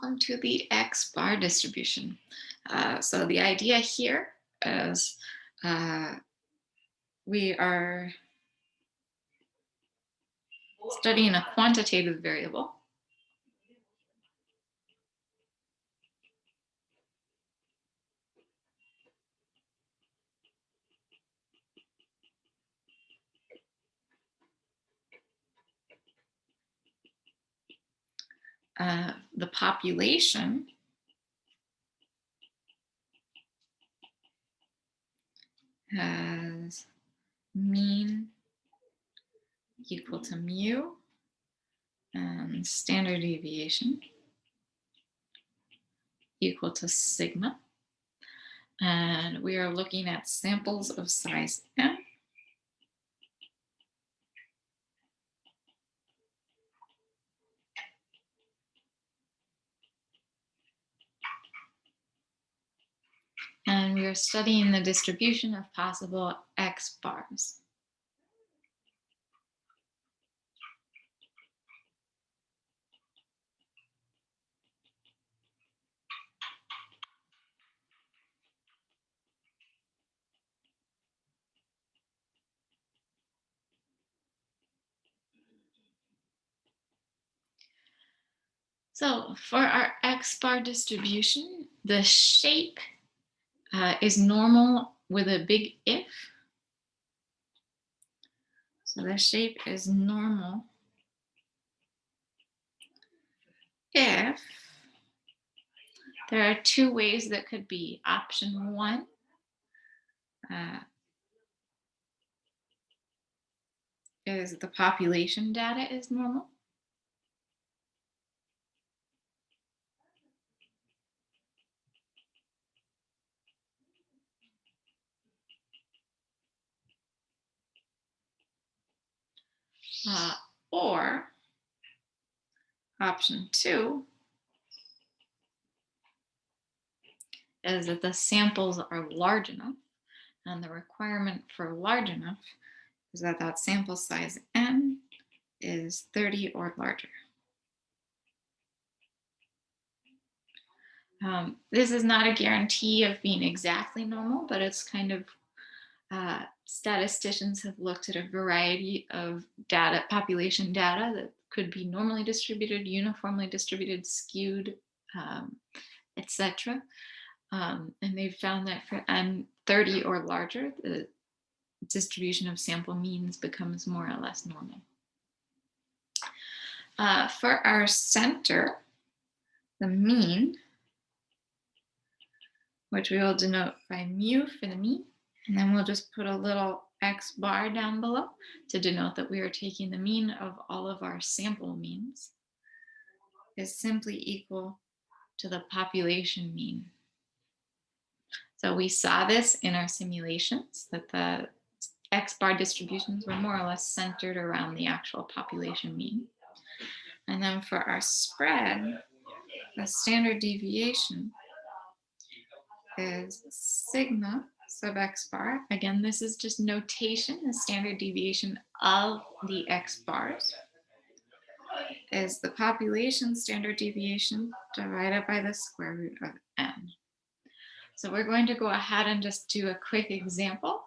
welcome to the X bar distribution. So the idea here is we are studying a quantitative variable. The population has mean equal to mu and standard deviation equal to sigma. And we are looking at samples of size n. And we are studying the distribution of possible X bars. So for our X bar distribution, the shape is normal with a big if. So the shape is normal if there are two ways that could be. Option one is the population data is normal. Or option two is that the samples are large enough, and the requirement for large enough is that that sample size n is 30 or larger. This is not a guarantee of being exactly normal, but it's kind of statisticians have looked at a variety of data, population data that could be normally distributed, uniformly distributed, skewed, etc. And they've found that for n 30 or larger, the distribution of sample means becomes more or less normal. For our center, the mean, which we will denote by mu for the mean, and then we'll just put a little X bar down below to denote that we are taking the mean of all of our sample means, is simply equal to the population mean. So we saw this in our simulations, that the X bar distributions were more or less centered around the actual population mean. And then for our spread, the standard deviation is sigma sub X bar. Again, this is just notation. The standard deviation of the X bars is the population standard deviation divided by the square root of n. So we're going to go ahead and just do a quick example,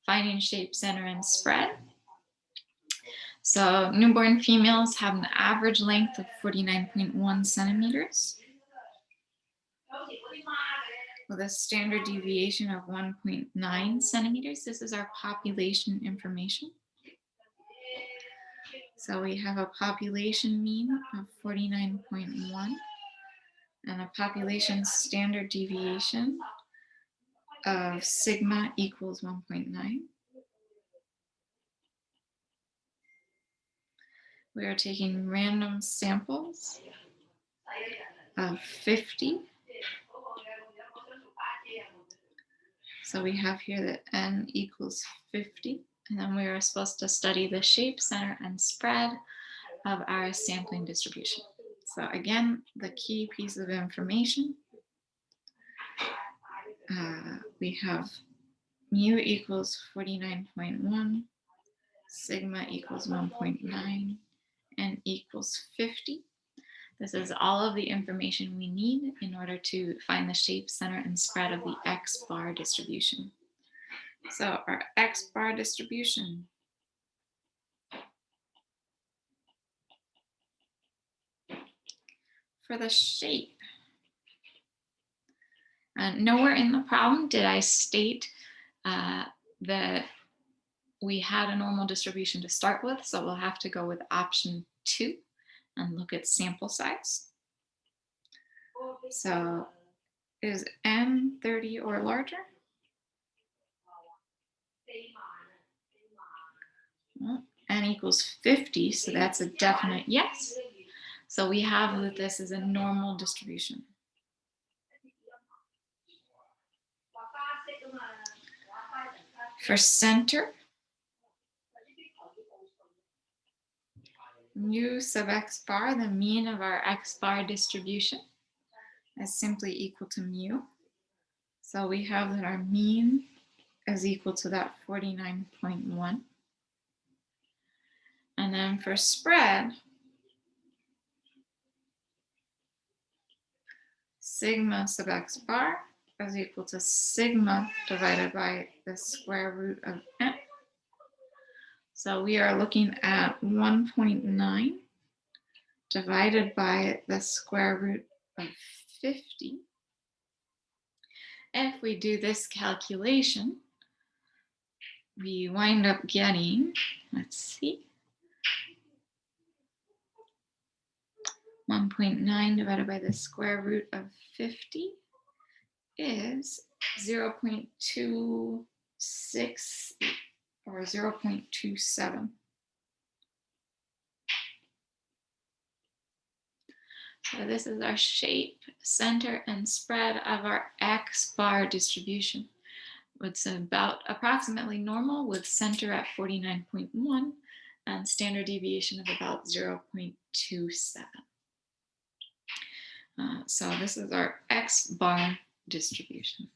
finding shape, center, and spread. So newborn females have an average length of 49.1 centimeters with a standard deviation of 1.9 centimeters. This is our population information. So we have a population mean of 49.1 and a population standard deviation of sigma equals 1.9. We are taking random samples of 50. So we have here that n equals 50, and then we are supposed to study the shape, center, and spread of our sampling distribution. So again, the key piece of information, we have mu equals 49.1, sigma equals 1.9, and equals 50. This is all of the information we need in order to find the shape, center, and spread of the X-bar distribution. So our X-bar distribution. For the shape, nowhere in the problem did I state that we had a normal distribution to start with, so we'll have to go with option 2 and look at sample size. So is n 30 or larger? Well, n equals 50, so that's a definite yes. So we have that this is a normal distribution. For center, mu sub x bar, the mean of our x bar distribution, is simply equal to mu. So we have that our mean is equal to that 49.1. And then for spread, sigma sub x bar is equal to sigma divided by the square root of n. So we are looking at 1.9 divided by the square root of 50. If we do this calculation, we wind up getting, let's see, 1.9 divided by the square root of 50 is 0.26 or 0.27. So this is our shape, center, and spread of our X-bar distribution. It's about approximately normal with center at 49.1 and standard deviation of about 0.27. So this is our X-bar distribution.